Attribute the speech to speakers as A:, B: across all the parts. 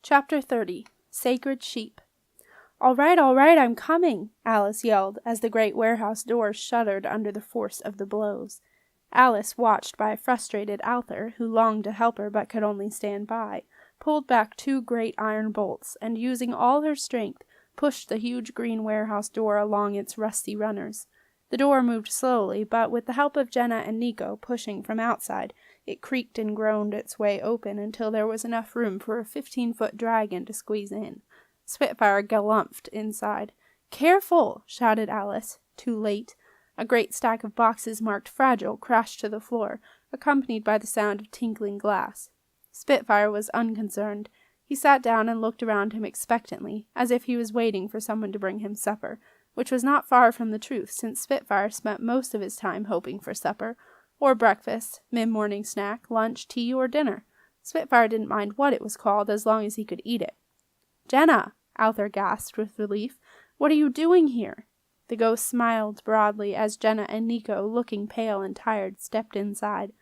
A: Chapter 30. Sacred Sheep. All right, I'm coming," Alice yelled, as the great warehouse door shuddered under the force of the blows. Alice, watched by a frustrated Arthur, who longed to help her but could only stand by, pulled back 2 great iron bolts, and using all her strength, pushed the huge green warehouse door along its rusty runners. The door moved slowly, but with the help of Jenna and Nico pushing from outside, it creaked and groaned its way open until there was enough room for a 15-foot dragon to squeeze in. Spitfire galumphed inside. "Careful!" shouted Alice. Too late. A great stack of boxes marked Fragile crashed to the floor, accompanied by the sound of tinkling glass. Spitfire was unconcerned. He sat down and looked around him expectantly, as if he was waiting for someone to bring him supper, which was not far from the truth, since Spitfire spent most of his time hoping for supper, or breakfast, mid-morning snack, lunch, tea, or dinner. Spitfire didn't mind what it was called, as long as he could eat it. "Jenna!" Arthur gasped with relief. "What are you doing here?" The ghost smiled broadly as Jenna and Nico, looking pale and tired, stepped inside.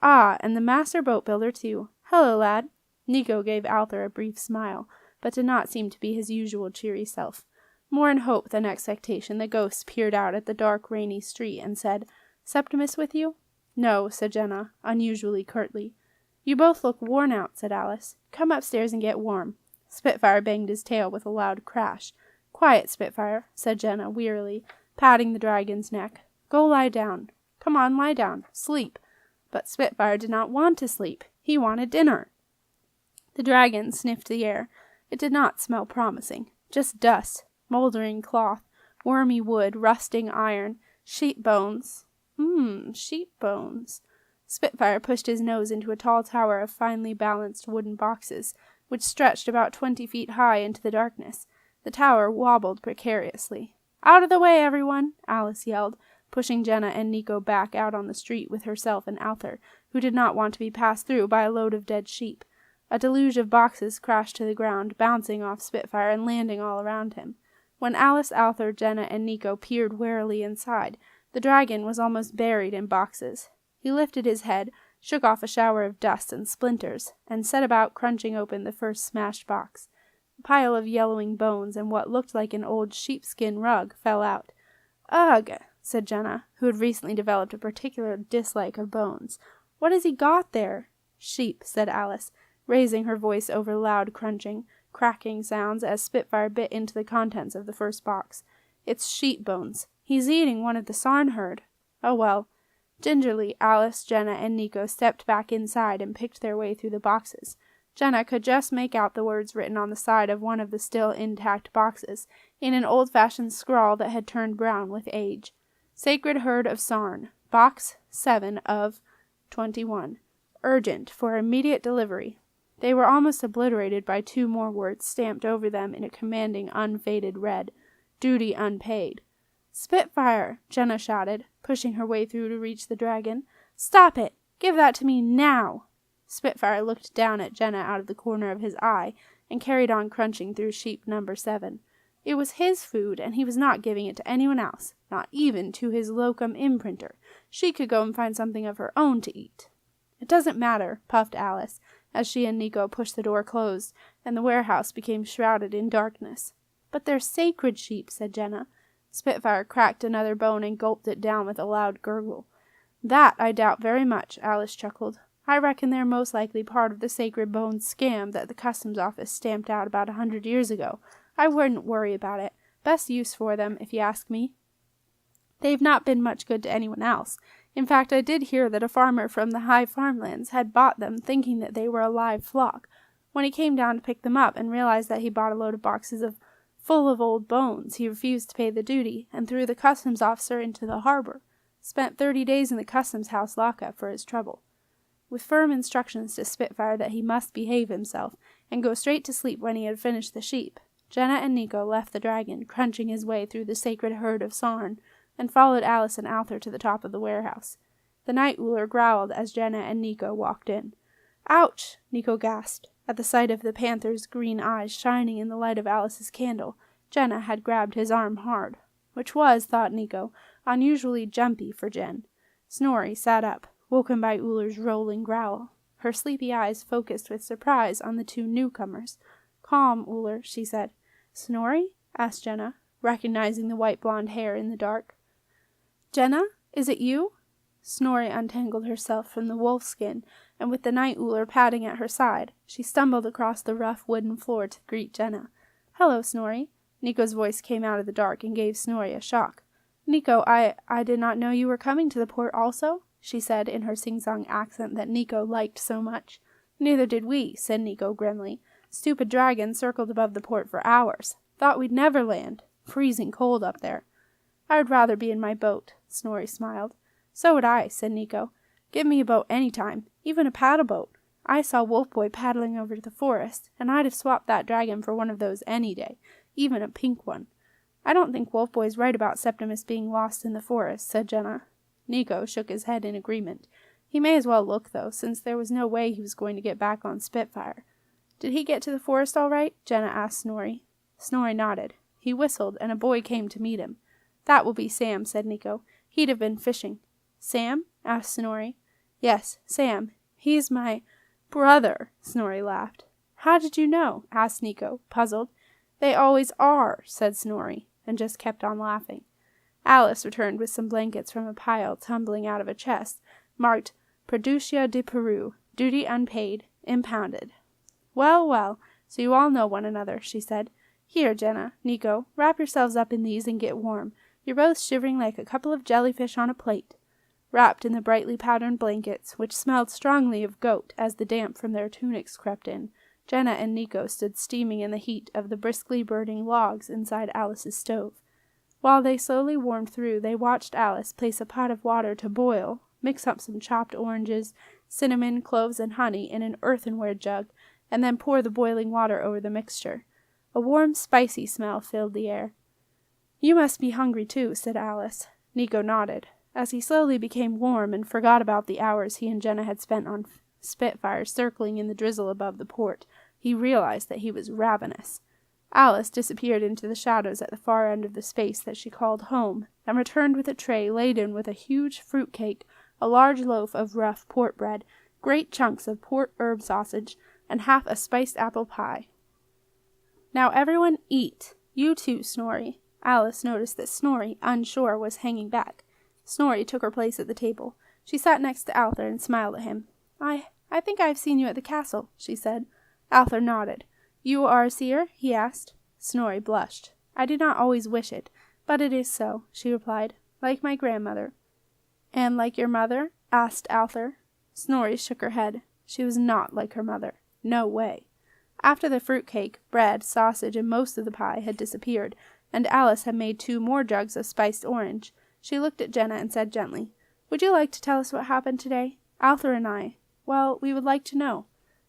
A: "Ah, and the master boat builder, too. Hello, lad." Nico gave Arthur a brief smile, but did not seem to be his usual cheery self. More in hope than expectation, the ghost peered out at the dark, rainy street and said, "Septimus with you?" "No," said Jenna, unusually curtly. "You both look worn out," said Alice. "Come upstairs and get warm." Spitfire banged his tail with a loud crash. "Quiet, Spitfire," said Jenna wearily, patting the dragon's neck. "Go lie down. Come on, lie down. Sleep." But Spitfire did not want to sleep. He wanted dinner. The dragon sniffed the air. It did not smell promising. Just dust, moldering cloth, wormy wood, rusting iron, sheep bones. Sheep bones. Spitfire pushed his nose into a tall tower of finely balanced wooden boxes, which stretched about 20 feet high into the darkness. The tower wobbled precariously. "Out of the way, everyone!" Alice yelled, pushing Jenna and Nico back out on the street with herself and Arthur, who did not want to be passed through by a load of dead sheep. A deluge of boxes crashed to the ground, bouncing off Spitfire and landing all around him. When Alice, Arthur, Jenna, and Nico peered warily inside, the dragon was almost buried in boxes. He lifted his head, shook off a shower of dust and splinters, and set about crunching open the first smashed box. A pile of yellowing bones and what looked like an old sheepskin rug fell out. "Ugh!" said Jenna, who had recently developed a particular dislike of bones. "What has he got there?" "Sheep," said Alice, raising her voice over loud crunching, cracking sounds as Spitfire bit into the contents of the first box. "It's sheep bones. He's eating one of the Sarn herd. Oh well." Gingerly, Alice, Jenna, and Nico stepped back inside and picked their way through the boxes. Jenna could just make out the words written on the side of one of the still intact boxes, in an old-fashioned scrawl that had turned brown with age. "Sacred Herd of Sarn, Box 7 of 21. Urgent, for immediate delivery." They were almost obliterated by 2 more words stamped over them in a commanding, unfaded red. "Duty unpaid." "Spitfire!" Jenna shouted, pushing her way through to reach the dragon. "Stop it! Give that to me now!" Spitfire looked down at Jenna out of the corner of his eye and carried on crunching through sheep number 7. It was his food, and he was not giving it to anyone else, not even to his locum imprinter. She could go and find something of her own to eat. "It doesn't matter," puffed Alice, as she and Nico pushed the door closed, and the warehouse became shrouded in darkness. "But they're sacred sheep," said Jenna. Spitfire cracked another bone and gulped it down with a loud gurgle. "That I doubt very much," Alice chuckled. "I reckon they're most likely part of the sacred bones scam that the customs office stamped out about 100 years ago. I wouldn't worry about it. Best use for them, if you ask me. They've not been much good to anyone else. In fact, I did hear that a farmer from the high farmlands had bought them thinking that they were a live flock. When he came down to pick them up and realized that he bought a load of boxes full of old bones, he refused to pay the duty and threw the customs officer into the harbor. Spent 30 days in the customs house lockup for his trouble." With firm instructions to Spitfire that he must behave himself and go straight to sleep when he had finished the sheep, Jenna and Nico left the dragon crunching his way through the sacred herd of Sarn and followed Alice and Arthur to the top of the warehouse. The night ruler growled as Jenna and Nico walked in. "Ouch!" Nico gasped. At the sight of the panther's green eyes shining in the light of Alice's candle, Jenna had grabbed his arm hard, which was, thought Nico, unusually jumpy for Jen. Snorri sat up, woken by Ullr's rolling growl. Her sleepy eyes focused with surprise on the 2 newcomers. Calm, Uller, she said. Snorri? Asked Jenna, recognizing the white blonde hair in the dark. Jenna, is it you? Snorri untangled herself from the wolf skin, and with the night Uller padding at her side, she stumbled across the rough wooden floor to greet Jenna. Hello, Snorri. Nico's voice came out of the dark and gave Snorri a shock. Nico, I did not know you were coming to the port also, she said in her sing-song accent that Nico liked so much. Neither did we, said Nico grimly. Stupid dragon circled above the port for hours. Thought we'd never land. Freezing cold up there. I would rather be in my boat, Snorri smiled. So would I, said Nico. Give me a boat any time, even a paddle boat. I saw Wolf Boy paddling over to the forest, and I'd have swapped that dragon for one of those any day, even a pink one. I don't think Wolf Boy's right about Septimus being lost in the forest, said Jenna. Nico shook his head in agreement. He may as well look, though, since there was no way he was going to get back on Spitfire. Did he get to the forest all right? Jenna asked Snorri. Snorri nodded. He whistled, and a boy came to meet him. That will be Sam, said Nico. He'd have been fishing. Sam? Asked Snorri. Yes, Sam. He's my brother, Snorri laughed. How did you know? Asked Nico, puzzled. They always are, said Snorri, and just kept on laughing. Alice returned with some blankets from a pile tumbling out of a chest, marked Producia de Peru, duty unpaid, impounded. Well, well, so you all know one another, she said. Here, Jenna, Nico, wrap yourselves up in these and get warm. You're both shivering like a couple of jellyfish on a plate. Wrapped in the brightly patterned blankets, which smelled strongly of goat as the damp from their tunics crept in, Jenna and Nico stood steaming in the heat of the briskly burning logs inside Alice's stove. While they slowly warmed through, they watched Alice place a pot of water to boil, mix up some chopped oranges, cinnamon, cloves, and honey in an earthenware jug, and then pour the boiling water over the mixture. A warm, spicy smell filled the air. You must be hungry too, said Alice. Nico nodded. As he slowly became warm and forgot about the hours he and Jenna had spent on Spitfire circling in the drizzle above the port, he realized that he was ravenous. Alice disappeared into the shadows at the far end of the space that she called home, and returned with a tray laden with a huge fruit cake, a large loaf of rough port bread, great chunks of port herb sausage, and half a spiced apple pie. Now everyone eat. You too, Snorri. Alice noticed that Snorri, unsure, was hanging back. Snorri took her place at the table. She sat next to Alther and smiled at him. I think I have seen you at the castle, she said. Alther nodded. You are a seer? He asked. Snorri blushed. I do not always wish it, but it is so, she replied, like my grandmother. And like your mother? Asked Alther. Snorri shook her head. She was not like her mother. No way. After the fruit cake, bread, sausage, and most of the pie had disappeared, and Alice had made 2 more jugs of spiced orange, she looked at Jenna and said gently, Would you like to tell us what happened today? Alther and I. Well, we would like to know.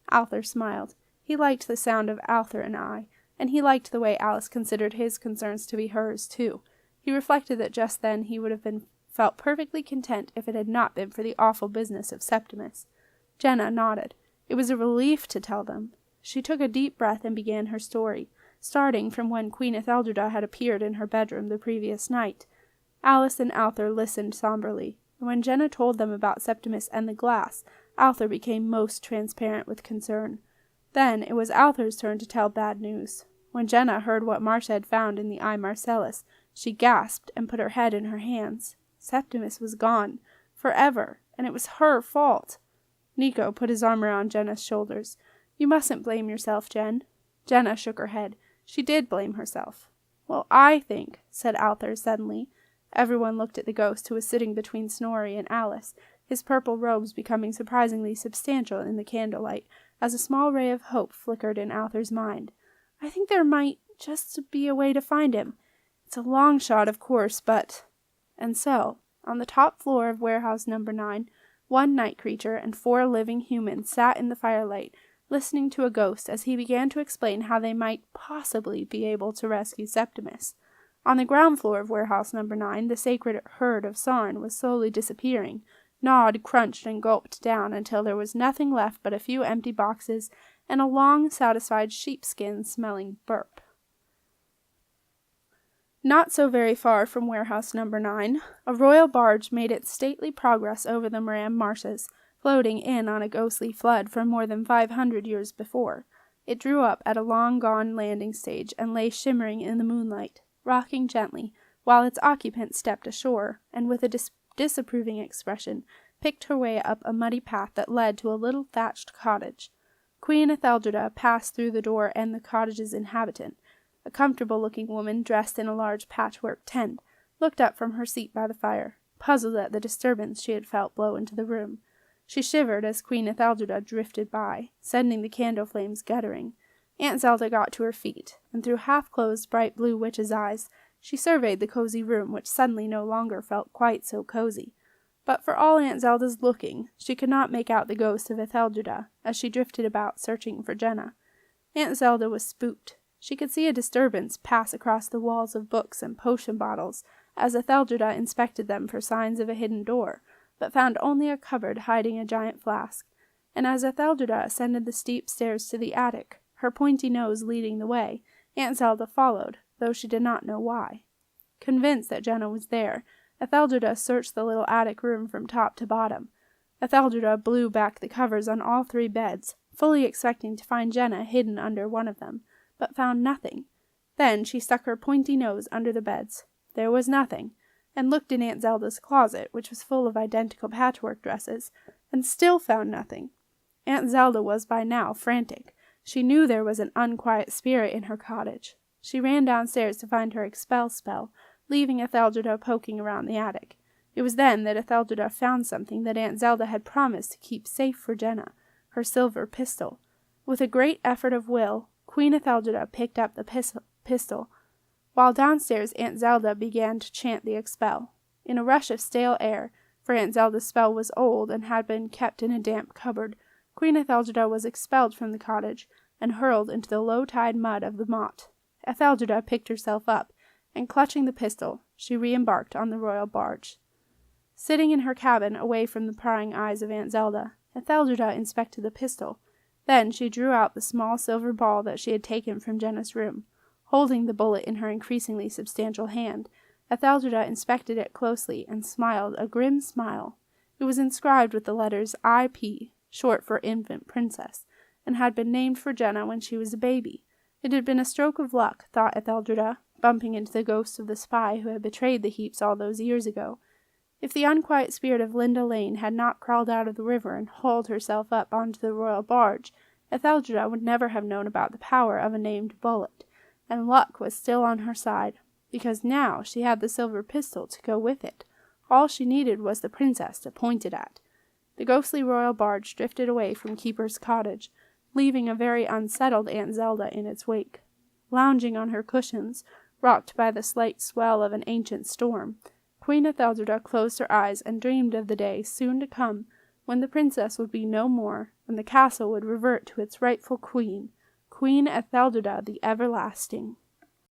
A: Alther smiled. He liked the sound of Alther and I, and he liked the way Alice considered his concerns to be hers, too. He reflected that just then he would have felt perfectly content if it had not been for the awful business of Septimus. Jenna nodded. It was a relief to tell them. She took a deep breath and began her story, starting from when Queen Etheldreda had appeared in her bedroom the previous night. Alice and Alther listened somberly, and when Jenna told them about Septimus and the glass, Alther became most transparent with concern. Then it was Alther's turn to tell bad news. When Jenna heard what Marcia had found in the Eye Marcellus, she gasped and put her head in her hands. Septimus was gone, forever, and it was her fault. Nico put his arm around Jenna's shoulders. You mustn't blame yourself, Jen. Jenna shook her head. She did blame herself. Well, I think, said Alther suddenly. Everyone looked at the ghost who was sitting between Snorri and Alice, his purple robes becoming surprisingly substantial in the candlelight, as a small ray of hope flickered in Alther's mind. I think there might just be a way to find him. It's a long shot, of course, but... And so, on the top floor of warehouse number 9, 1 night creature and 4 living humans sat in the firelight, listening to a ghost as he began to explain how they might possibly be able to rescue Septimus. On the ground floor of warehouse number 9, the sacred herd of Sarn was slowly disappearing, gnawed, crunched, and gulped down until there was nothing left but a few empty boxes and a long, satisfied sheepskin-smelling burp. Not so very far from warehouse number 9, a royal barge made its stately progress over the Moran marshes, floating in on a ghostly flood from more than 500 years before. It drew up at a long-gone landing stage and lay shimmering in the moonlight, rocking gently, while its occupant stepped ashore, and with a disapproving expression, picked her way up a muddy path that led to a little thatched cottage. Queen Etheldreda passed through the door and the cottage's inhabitant. A comfortable-looking woman, dressed in a large patchwork tent, looked up from her seat by the fire, puzzled at the disturbance she had felt blow into the room. She shivered as Queen Etheldreda drifted by, sending the candle flames guttering. Aunt Zelda got to her feet, and through half-closed bright blue witch's eyes, she surveyed the cozy room, which suddenly no longer felt quite so cozy. But for all Aunt Zelda's looking, she could not make out the ghost of Etheldreda, as she drifted about searching for Jenna. Aunt Zelda was spooked. She could see a disturbance pass across the walls of books and potion bottles, as Etheldreda inspected them for signs of a hidden door, but found only a cupboard hiding a giant flask. And as Etheldreda ascended the steep stairs to the attic, her pointy nose leading the way, Aunt Zelda followed, though she did not know why. Convinced that Jenna was there, Etheldreda searched the little attic room from top to bottom. Etheldreda blew back the covers on all 3 beds, fully expecting to find Jenna hidden under one of them, but found nothing. Then she stuck her pointy nose under the beds. There was nothing, and looked in Aunt Zelda's closet, which was full of identical patchwork dresses, and still found nothing. Aunt Zelda was by now frantic. She knew there was an unquiet spirit in her cottage. She ran downstairs to find her expel spell, leaving Etheldreda poking around the attic. It was then that Etheldreda found something that Aunt Zelda had promised to keep safe for Jenna, her silver pistol. With a great effort of will, Queen Etheldreda picked up the pistol. While downstairs, Aunt Zelda began to chant the expel. In a rush of stale air, for Aunt Zelda's spell was old and had been kept in a damp cupboard, Queen Etheldreda was expelled from the cottage and hurled into the low-tide mud of the moat. Etheldreda picked herself up, and clutching the pistol, she re-embarked on the royal barge. Sitting in her cabin, away from the prying eyes of Aunt Zelda, Etheldreda inspected the pistol. Then she drew out the small silver ball that she had taken from Jenna's room. Holding the bullet in her increasingly substantial hand, Etheldreda inspected it closely and smiled a grim smile. It was inscribed with the letters I.P., short for Infant Princess, and had been named for Jenna when she was a baby. It had been a stroke of luck, thought Etheldreda, bumping into the ghost of the spy who had betrayed the Heaps all those years ago. If the unquiet spirit of Linda Lane had not crawled out of the river and hauled herself up onto the royal barge, Etheldreda would never have known about the power of a named bullet, and luck was still on her side, because now she had the silver pistol to go with it. All she needed was the princess to point it at. The ghostly royal barge drifted away from Keeper's cottage, leaving a very unsettled Aunt Zelda in its wake. Lounging on her cushions, rocked by the slight swell of an ancient storm, Queen Etheldreda closed her eyes and dreamed of the day soon to come when the princess would be no more, and the castle would revert to its rightful queen, Queen Etheldreda the Everlasting.